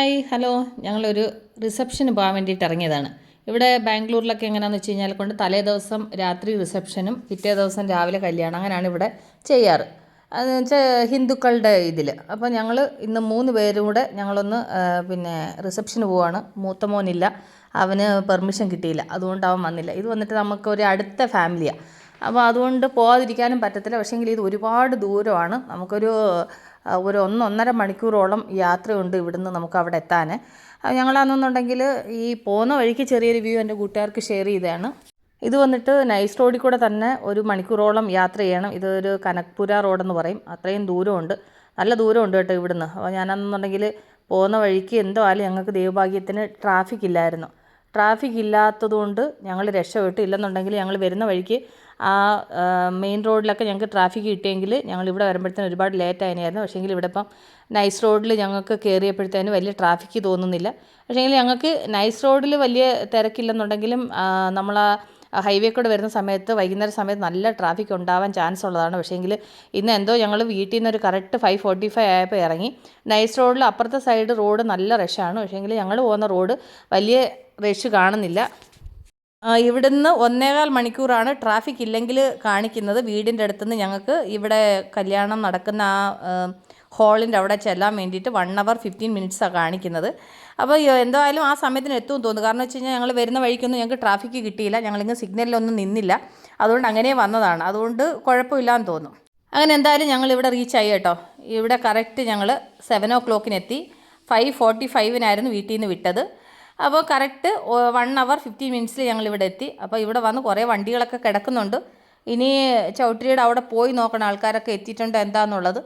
Hi hello ഞങ്ങളൊരു റിസപ്ഷന് പോകാൻ വേണ്ടിയിട്ട് ഇറങ്ങിയതാണ്. ഇവിടെ ബാംഗ്ലൂരിലൊക്കെ എങ്ങനെയാണെന്ന് വെച്ച് കഴിഞ്ഞാൽ തലേ ദിവസം രാത്രി റിസപ്ഷനും പിറ്റേ ദിവസം രാവിലെ കല്യാണം, അങ്ങനെയാണ് ഇവിടെ ചെയ്യാറ്. അതെന്ന് വെച്ചാൽ ഹിന്ദുക്കളുടെ ഇതിൽ. അപ്പോൾ ഞങ്ങൾ ഇന്ന് 3 പേരും കൂടെ ഞങ്ങളൊന്ന് റിസപ്ഷന് പോവാണ്. മൂത്ത മോനില്ല, അവന് പെർമിഷൻ കിട്ടിയില്ല, അതുകൊണ്ട് അവൻ വന്നില്ല. ഇത് വന്നിട്ട് നമുക്കൊരു അടുത്ത ഫാമിലിയാണ്, അപ്പോൾ അതുകൊണ്ട് പോകാതിരിക്കാനും പറ്റത്തില്ല. പക്ഷേങ്കിൽ ഇത് ഒരുപാട് ദൂരമാണ്, നമുക്കൊരു 1-1.5 മണിക്കൂറോളം യാത്രയുണ്ട് ഇവിടുന്ന് നമുക്ക് അവിടെ എത്താൻ. ഞങ്ങളാണെന്നുണ്ടെങ്കിൽ ഈ പോകുന്ന വഴിക്ക് ചെറിയൊരു വ്യൂ എൻ്റെ കൂട്ടുകാർക്ക് ഷെയർ ചെയ്തതാണ്. ഇത് വന്നിട്ട് നൈസ് റോഡിൽ കൂടെ തന്നെ 1 മണിക്കൂറോളം യാത്ര ചെയ്യണം. ഇതൊരു കനക്പുര റോഡെന്ന് പറയും, അത്രയും ദൂരമുണ്ട്, നല്ല ദൂരമുണ്ട് കേട്ടോ ഇവിടുന്ന്. അപ്പോൾ ഞാനാണെന്നുണ്ടെങ്കിൽ പോകുന്ന വഴിക്ക് എന്തോ ആയാലും ഞങ്ങൾക്ക് ദൈവഭാഗ്യത്തിന് ട്രാഫിക് ഇല്ലായിരുന്നു. ട്രാഫിക് ഇല്ലാത്തതുകൊണ്ട് ഞങ്ങൾ രക്ഷപ്പെട്ടു. ഇല്ലെന്നുണ്ടെങ്കിൽ ഞങ്ങൾ വരുന്ന വഴിക്ക് ആ മെയിൻ റോഡിലൊക്കെ ഞങ്ങൾക്ക് ട്രാഫിക് കിട്ടിയെങ്കിൽ ഞങ്ങൾ ഇവിടെ വരുമ്പോഴത്തേനും ഒരുപാട് ലേറ്റ് ആയിരുന്നു. പക്ഷേങ്കിൽ ഇവിടെ ഇപ്പം നൈസ് റോഡിൽ ഞങ്ങൾക്ക് കയറിയപ്പോഴത്തേനും വലിയ ട്രാഫിക്ക് തോന്നുന്നില്ല. പക്ഷേങ്കിൽ ഞങ്ങൾക്ക് നൈസ് റോഡിൽ വലിയ തിരക്കില്ലെന്നുണ്ടെങ്കിലും നമ്മൾ ആ ഹൈവേ കൂടെ വരുന്ന സമയത്ത് വൈകുന്നേര സമയത്ത് നല്ല ട്രാഫിക് ഉണ്ടാവാൻ ചാൻസ് ഉള്ളതാണ്. പക്ഷേങ്കിൽ ഇന്ന് എന്തോ ഞങ്ങൾ വീട്ടിൽ നിന്ന് ഒരു കറക്റ്റ് 5:45 ആയപ്പോൾ ഇറങ്ങി. നൈസ് റോഡിൽ അപ്പുറത്തെ സൈഡ് റോഡ് നല്ല റഷാണ്, പക്ഷേങ്കിൽ ഞങ്ങൾ പോകുന്ന റോഡ് വലിയ റഷ് കാണുന്നില്ല. ഇവിടുന്ന് 1.25 മണിക്കൂറാണ് ട്രാഫിക് ഇല്ലെങ്കിൽ കാണിക്കുന്നത്. വീടിൻ്റെ അടുത്തുനിന്ന് ഞങ്ങൾക്ക് ഇവിടെ കല്യാണം നടക്കുന്ന ആ ഹാളിൻ്റെ അവിടെ ചെല്ലാൻ വേണ്ടിയിട്ട് 1 hour 15 minutes കാണിക്കുന്നത്. അപ്പോൾ എന്തായാലും ആ സമയത്തിന് എത്തുമെന്ന് തോന്നുന്നു. കാരണം വെച്ച് കഴിഞ്ഞാൽ ഞങ്ങൾ വരുന്ന വഴിക്കൊന്നും ഞങ്ങൾക്ക് ട്രാഫിക്ക് കിട്ടിയില്ല, ഞങ്ങളിങ്ങ് സിഗ്നലിലൊന്നും നിന്നില്ല, അതുകൊണ്ട് അങ്ങനെ വന്നതാണ്. അതുകൊണ്ട് കുഴപ്പമില്ലാന്ന് തോന്നുന്നു. അങ്ങനെ എന്തായാലും ഞങ്ങൾ ഇവിടെ റീച്ചായി കേട്ടോ. ഇവിടെ കറക്റ്റ് ഞങ്ങൾ 7 o'clock വീട്ടിൽ നിന്ന് വിട്ടത്. അപ്പോൾ കറക്റ്റ് 1 hour 15 minutes ഞങ്ങളിവിടെ എത്തി. അപ്പോൾ ഇവിടെ വന്ന് കുറേ വണ്ടികളൊക്കെ കിടക്കുന്നുണ്ട്. ഇനി ചൗട്ടരിയുടെ അവിടെ പോയി നോക്കണം ആൾക്കാരൊക്കെ എത്തിയിട്ടുണ്ടോ എന്താണെന്നുള്ളത്.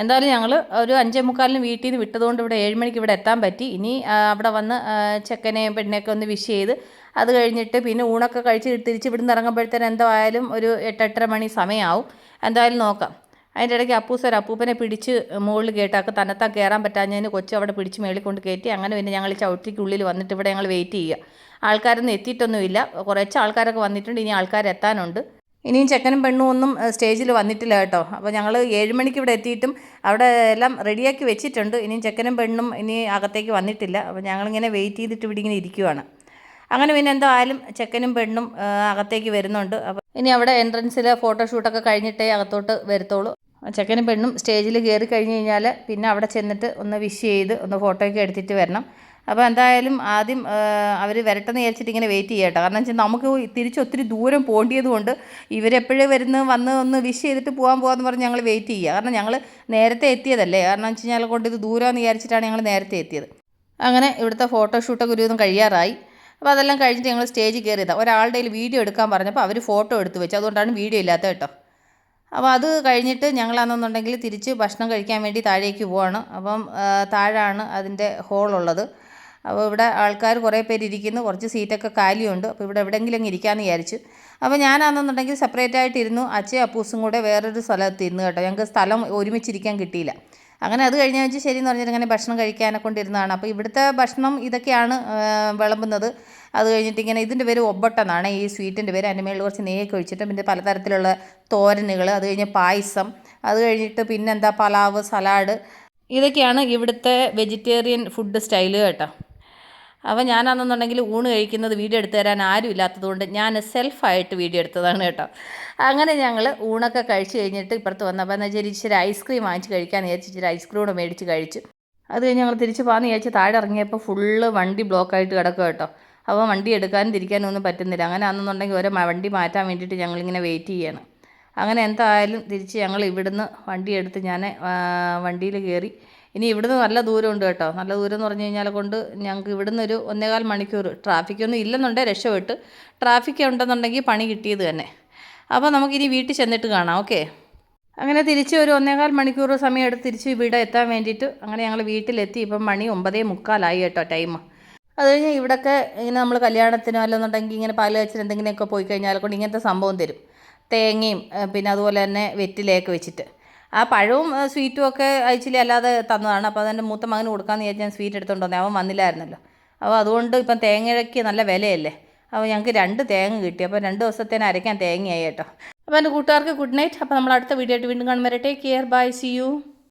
എന്തായാലും ഞങ്ങൾ ഒരു 5:45 വീട്ടിൽ നിന്ന് വിട്ടതുകൊണ്ട് ഇവിടെ 7 മണിക്ക് ഇവിടെ എത്താൻ പറ്റി. ഇനി അവിടെ വന്ന് ചെക്കനെയും പെണ്ണിനെയൊക്കെ ഒന്ന് വിഷ് ചെയ്ത് അത് കഴിഞ്ഞിട്ട് പിന്നെ ഊണൊക്കെ കഴിച്ച് തിരിച്ച് ഇവിടുന്ന് ഇറങ്ങുമ്പോഴത്തേനും എന്തായാലും ഒരു 8-8:30 മണി സമയമാവും. എന്തായാലും നോക്കാം. അതിൻ്റെ ഇടയ്ക്ക് അപ്പൂപ്പനെ പിടിച്ച് മുകളിൽ കയറ്റാക്ക് തന്നെത്താൻ കയറാൻ പറ്റാഞ്ഞതിന് കൊച്ചു അവിടെ പിടിച്ച് മേളിൽ കൊണ്ട് കയറ്റി. അങ്ങനെ പിന്നെ ഞങ്ങൾ ചവിട്ടിക്കുള്ളിൽ വന്നിട്ട് ഇവിടെ ഞങ്ങൾ വെയിറ്റ് ചെയ്യുക. ആൾക്കാരൊന്നും എത്തിയിട്ടൊന്നുമില്ല, കുറച്ച് ആൾക്കാരൊക്കെ വന്നിട്ടുണ്ട്, ഇനി ആൾക്കാർ എത്താനുണ്ട്. ഇനിയും ചെക്കനും പെണ്ണും ഒന്നും സ്റ്റേജിൽ വന്നിട്ടില്ല കേട്ടോ. അപ്പോൾ ഞങ്ങൾ 7 മണിക്ക് ഇവിടെ എത്തിയിട്ടും അവിടെ എല്ലാം റെഡിയാക്കി വെച്ചിട്ടുണ്ട്. ഇനിയും ചെക്കനും പെണ്ണും ഇനി അകത്തേക്ക് വന്നിട്ടില്ല. അപ്പോൾ ഞങ്ങളിങ്ങനെ വെയിറ്റ് ചെയ്തിട്ട് ഇവിടെ ഇങ്ങനെ ഇരിക്കുവാണ്. അങ്ങനെ പിന്നെ എന്തായാലും ചെക്കനും പെണ്ണും അകത്തേക്ക് വരുന്നുണ്ട്. അപ്പോൾ ഇനി അവിടെ എൻട്രൻസിൽ ഫോട്ടോഷൂട്ടൊക്കെ കഴിഞ്ഞിട്ടേ അകത്തോട്ട് വരത്തുള്ളൂ. ചെക്കനും പെണ്ണും സ്റ്റേജിൽ കയറി കഴിഞ്ഞ് കഴിഞ്ഞാൽ പിന്നെ അവിടെ ചെന്നിട്ട് ഒന്ന് വിഷ് ചെയ്ത് ഒന്ന് ഫോട്ടോയൊക്കെ എടുത്തിട്ട് വരണം. അപ്പോൾ എന്തായാലും ആദ്യം അവർ വരട്ടെന്ന് വിചാരിച്ചിട്ട് ഇങ്ങനെ വെയിറ്റ് ചെയ്യാം കേട്ടോ. കാരണം വെച്ചാൽ നമുക്ക് തിരിച്ച് ഒത്തിരി ദൂരം പോകേണ്ടത് കൊണ്ട് ഇവരെപ്പോഴും വന്ന് ഒന്ന് വിഷ് ചെയ്തിട്ട് പോകാമെന്ന് പറഞ്ഞ് ഞങ്ങൾ വെയിറ്റ് ചെയ്യുക. കാരണം ഞങ്ങൾ നേരത്തെ എത്തിയതല്ലേ, കാരണം വെച്ച് കഴിഞ്ഞാൽ കൊണ്ട് ഇത് ദൂരമെന്ന് വിചാരിച്ചിട്ടാണ് ഞങ്ങൾ നേരത്തെ എത്തിയത്. അങ്ങനെ ഇവിടുത്തെ ഫോട്ടോഷൂട്ടൊക്കെ ഒരുവിധം കഴിയാറായി. അപ്പോൾ അതെല്ലാം കഴിഞ്ഞിട്ട് ഞങ്ങൾ സ്റ്റേജിൽ കയറിയതാണ്. ഒരാളുടെ വീഡിയോ എടുക്കാൻ പറഞ്ഞപ്പോൾ അവർ ഫോട്ടോ എടുത്ത് വെച്ചു, അതുകൊണ്ടാണ് വീഡിയോ ഇല്ലാത്തത് കേട്ടോ. അപ്പോൾ അത് കഴിഞ്ഞിട്ട് ഞങ്ങളാണെന്നുണ്ടെങ്കിൽ തിരിച്ച് ഭക്ഷണം കഴിക്കാൻ വേണ്ടി താഴേക്ക് പോവാണ്. അപ്പം താഴെയാണ് അതിൻ്റെ ഹോളുള്ളത്. അപ്പോൾ ഇവിടെ ആൾക്കാർ കുറേ പേര് ഇരിക്കുന്നു, കുറച്ച് സീറ്റൊക്കെ കാലിയുണ്ട്. അപ്പോൾ ഇവിടെ എവിടെയെങ്കിലും അങ്ങ് ഇരിക്കാമെന്ന് വിചാരിച്ചു. അപ്പോൾ ഞാനാണെന്നുണ്ടെങ്കിൽ സെപ്പറേറ്റ് ആയിട്ടിരുന്നു, അച്ഛയും അപ്പൂസും കൂടെ വേറൊരു സ്ഥലത്ത് ഇരുന്നു കേട്ടോ. ഞങ്ങൾക്ക് സ്ഥലം ഒരുമിച്ചിരിക്കാൻ കിട്ടിയില്ല. അങ്ങനെ അത് കഴിഞ്ഞ വെച്ച് ശരി എന്ന് പറഞ്ഞിട്ട് അങ്ങനെ ഭക്ഷണം കഴിക്കാനെ കൊണ്ടിരുന്നതാണ്. അപ്പോൾ ഇവിടുത്തെ ഭക്ഷണം ഇതൊക്കെയാണ് വിളമ്പുന്നത്. അത് കഴിഞ്ഞിട്ട് ഇങ്ങനെ ഇതിൻ്റെ പേര് ഒബട്ടെന്നാണ് ഈ സ്വീറ്റിൻ്റെ പേര്. അതിൻ്റെ മേളിൽ കുറച്ച് നെയ്യൊക്കെ ഒഴിച്ചിട്ട് പിന്നെ പലതരത്തിലുള്ള തോരനുകൾ, അത് കഴിഞ്ഞ് പായസം, അത് കഴിഞ്ഞിട്ട് പിന്നെന്താ പലാവ്, സലാഡ്, ഇതൊക്കെയാണ് ഇവിടുത്തെ വെജിറ്റേറിയൻ ഫുഡ് സ്റ്റൈല് കേട്ടോ. അപ്പോൾ ഞാനാണെന്നുണ്ടെങ്കിൽ ഊണ് കഴിക്കുന്നത് വീഡിയോ എടുത്തു തരാൻ ആരും ഇല്ലാത്തതുകൊണ്ട് ഞാൻ സെൽഫായിട്ട് വീഡിയോ എടുത്തതാണ് കേട്ടോ. അങ്ങനെ ഞങ്ങൾ ഊണൊക്കെ കഴിച്ച് കഴിഞ്ഞിട്ട് ഇപ്പുറത്ത് വന്നപ്പോൾ എന്ന് വെച്ചാൽ ഇച്ചിരി ഐസ്ക്രീം വാങ്ങിച്ച് കഴിക്കാമെന്ന് വിചാരിച്ച് ഇച്ചിരി ഐസ്ക്രീം കൂടെ മേടിച്ച് കഴിച്ചു. അത് കഴിഞ്ഞ് ഞങ്ങൾ തിരിച്ച് പോകാമെന്ന് വിചാരിച്ച് താഴെ ഇറങ്ങിയപ്പോൾ ഫുള്ള് വണ്ടി ബ്ലോക്കായിട്ട് കിടക്കുക കേട്ടോ. അപ്പോൾ വണ്ടി എടുക്കാനും തിരിക്കാനും ഒന്നും പറ്റുന്നില്ല. അങ്ങനെ ആണെന്നുണ്ടെങ്കിൽ ഓരോ വണ്ടി മാറ്റാൻ വേണ്ടിയിട്ട് ഞങ്ങളിങ്ങനെ വെയിറ്റ് ചെയ്യണം. അങ്ങനെ എന്തായാലും തിരിച്ച് ഞങ്ങൾ ഇവിടുന്ന് വണ്ടി എടുത്ത് ഞാൻ വണ്ടിയിൽ കയറി. ഇനി ഇവിടുന്ന് നല്ല ദൂരമുണ്ട് കേട്ടോ. നല്ല ദൂരം എന്ന് പറഞ്ഞു കഴിഞ്ഞാൽ കൊണ്ട് ഞങ്ങൾക്ക് ഇവിടുന്ന് ഒരു 1.25 മണിക്കൂർ. ട്രാഫിക്കൊന്നും ഇല്ലെന്നുണ്ടെങ്കിൽ രക്ഷപ്പെട്ട്, ട്രാഫിക് ഉണ്ടെന്നുണ്ടെങ്കിൽ പണി കിട്ടിയത് തന്നെ. അപ്പോൾ നമുക്കിനി വീട്ടിൽ ചെന്നിട്ട് കാണാം, ഓക്കെ. അങ്ങനെ തിരിച്ച് ഒരു 1.25 മണിക്കൂർ സമയം എടുത്ത് തിരിച്ച് ഇവിടെ എത്താൻ വേണ്ടിയിട്ട് അങ്ങനെ ഞങ്ങൾ വീട്ടിലെത്തി. ഇപ്പം മണി 9:45 കേട്ടോ ടൈം. അത് കഴിഞ്ഞ് ഇവിടെയൊക്കെ ഇങ്ങനെ നമ്മൾ കല്യാണത്തിനോ അല്ലെന്നുണ്ടെങ്കിൽ ഇങ്ങനെ പാല് കാച്ചിന് എന്തെങ്കിലുമൊക്കെ പോയി കഴിഞ്ഞാൽ കൊണ്ട് ഇങ്ങനത്തെ സംഭവം തരും, തേങ്ങയും പിന്നെ അതുപോലെ തന്നെ വെറ്റിലയൊക്കെ വെച്ചിട്ട്. ആ പഴവും സ്വീറ്റും ഒക്കെ അയച്ചില്ല അല്ലാതെ തന്നതാണ്. അപ്പോൾ അതെൻ്റെ മൂത്ത മകന് കൊടുക്കാമെന്ന് വിചാരിച്ച് ഞാൻ സ്വീറ്റ് എടുത്തുകൊണ്ട് വന്നേ, അവൻ വന്നില്ലായിരുന്നല്ലോ. അപ്പോൾ അതുകൊണ്ട് ഇപ്പം തേങ്ങയ്ക്ക് നല്ല വിലയല്ലേ. അപ്പോൾ ഞങ്ങൾക്ക് 2 തേങ്ങ കിട്ടി. അപ്പോൾ 2 ദിവസത്തേന് അരയ്ക്കാൻ തേങ്ങയായി കേട്ടോ. അപ്പോൾ എൻ്റെ കൂട്ടുകാർക്ക് ഗുഡ് നൈറ്റ്. അപ്പോൾ നമ്മൾ അടുത്ത വീഡിയോ ആയിട്ട് വീണ്ടും കാണുമ്പോൾ take care, bye, see U.